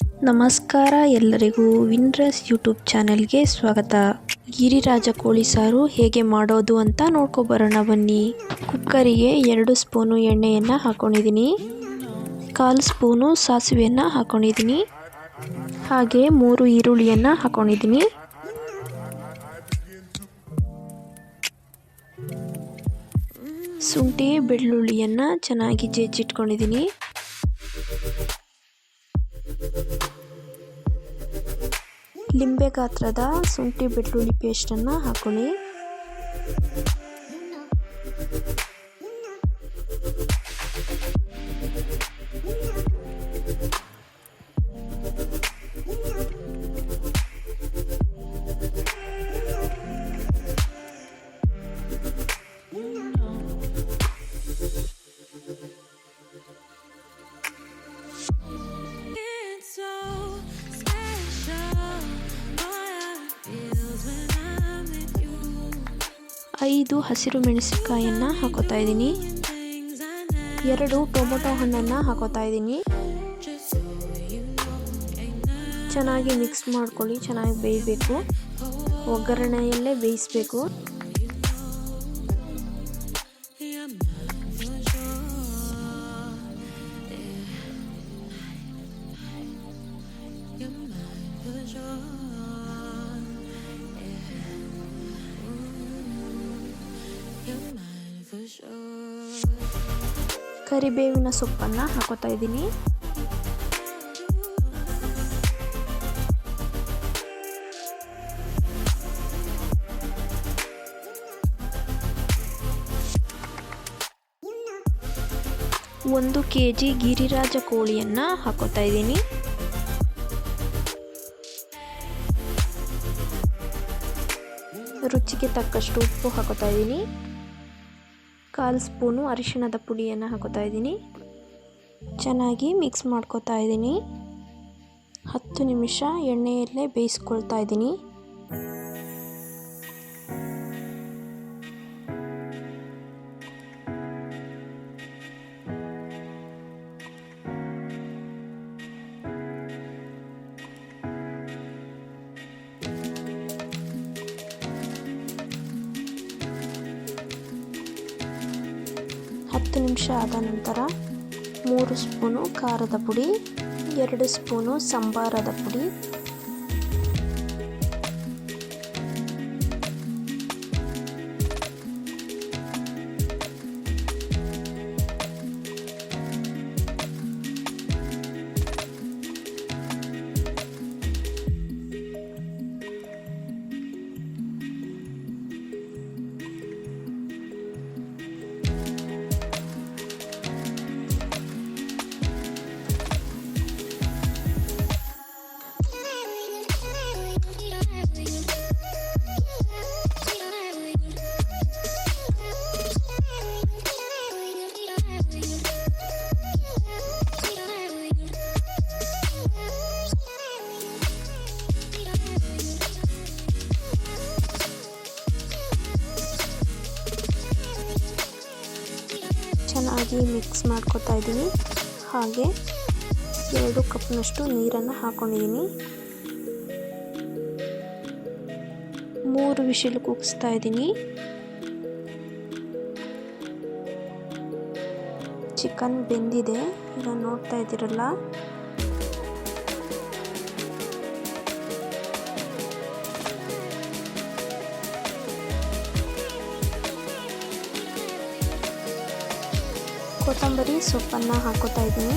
ನಮಸ್ಕಾರ ಎಲ್ಲರಿಗೂ ವಿನ್ರಸ್ ಯೂಟ್ಯೂಬ್ ಚಾನೆಲ್ಗೆ ಸ್ವಾಗತ. ಗಿರಿರಾಜ ಕೋಳಿ ಸಾರು ಹೇಗೆ ಮಾಡೋದು ಅಂತ ನೋಡ್ಕೊಬರೋಣ ಬನ್ನಿ. ಕುಕ್ಕರಿಗೆ 2 ಸ್ಪೂನು ಎಣ್ಣೆಯನ್ನು ಹಾಕ್ಕೊಂಡಿದ್ದೀನಿ. 1/4 ಸ್ಪೂನು ಸಾಸಿವೆಯನ್ನು ಹಾಕ್ಕೊಂಡಿದ್ದೀನಿ. ಹಾಗೆ 3 ಈರುಳ್ಳಿಯನ್ನು ಹಾಕ್ಕೊಂಡಿದ್ದೀನಿ. ಶುಂಠಿ ಬೆಳ್ಳುಳ್ಳಿಯನ್ನು ಚೆನ್ನಾಗಿ ಜಜ್ಜಿಟ್ಕೊಂಡಿದ್ದೀನಿ. ಲಿಂಬೆ ಗಾತ್ರದ ಶುಂಠಿ ಬೆಳ್ಳುಳ್ಳಿ ಪೇಸ್ಟನ್ನು ಹಾಕೊಳ್ಳಿ. ಐದು ಹಸಿರು ಮೆಣಸಿನಕಾಯನ್ನು ಹಾಕೋತಾ ಇದ್ದೀನಿ. 2 ಟೊಮೊಟೊ ಹಣ್ಣನ್ನು ಹಾಕೋತಾ ಇದ್ದೀನಿ. ಚೆನ್ನಾಗಿ ಮಿಕ್ಸ್ ಮಾಡ್ಕೊಳ್ಳಿ. ಚೆನ್ನಾಗಿ ಬೇಯಬೇಕು. ಒಗ್ಗರಣೆಯಲ್ಲೇ ಬೇಯಿಸಬೇಕು. ಕರಿಬೇವಿನ ಸೊಪ್ಪನ್ನು ಹಾಕೋತಾ ಇದ್ದೀನಿ. ಒಂದು ಕೆಜಿ ಗಿರಿರಾಜ ಕೋಳಿಯನ್ನು ಹಾಕೋತಾ ಇದ್ದೀನಿ. ರುಚಿಗೆ ತಕ್ಕಷ್ಟು ಉಪ್ಪು ಹಾಕೋತಾ ಇದ್ದೀನಿ. 1/4 ಸ್ಪೂನು ಅರಿಶಿಣದ ಪುಡಿಯನ್ನು ಹಾಕೋತಾ ಇದ್ದೀನಿ. ಚೆನ್ನಾಗಿ ಮಿಕ್ಸ್ ಮಾಡ್ಕೋತಾ ಇದ್ದೀನಿ. 10 ನಿಮಿಷ ಎಣ್ಣೆಯಲ್ಲೇ ಬೇಯಿಸ್ಕೊಳ್ತಾ ಇದ್ದೀನಿ. ಹತ್ತು ನಿಮಿಷ ಆದ ನಂತರ 3 ಸ್ಪೂನು ಖಾರದ ಪುಡಿ, 2 ಸ್ಪೂನು ಸಂಬಾರದ ಪುಡಿ, ಚೆನ್ನಾಗಿ ಮಿಕ್ಸ್ ಮಾಡ್ಕೊತಾ ಇದ್ದೀನಿ. ಹಾಗೆ 2 ಕಪ್ನಷ್ಟು ನೀರನ್ನು ಹಾಕ್ಕೊಂಡಿದ್ದೀನಿ. 3 ವಿಶಿಲ್ ಕೂಗಿಸ್ತಾ ಇದ್ದೀನಿ. ಚಿಕನ್ ಬೆಂದಿದೆ. ಈಗ ನೋಡ್ತಾ ಇದ್ದೀರಲ್ಲ, ಕೊತ್ತಂಬರಿ ಸೊಪ್ಪನ್ನು ಹಾಕೋತಾ ಇದ್ದೀನಿ.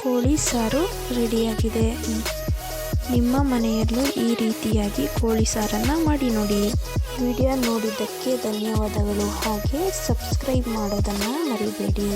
ಕೋಳಿ ಸಾರು ರೆಡಿಯಾಗಿದೆ. ನಿಮ್ಮ ಮನೆಯಲ್ಲೂ ಈ ರೀತಿಯಾಗಿ ಕೋಳಿ ಸಾರನ್ನು ಮಾಡಿ ನೋಡಿ. ವಿಡಿಯೋ ನೋಡಿದ್ದಕ್ಕೆ ಧನ್ಯವಾದಗಳು. ಹಾಗೆ ಸಬ್ಸ್ಕ್ರೈಬ್ ಮಾಡೋದನ್ನು ಮರಿಬೇಡಿ.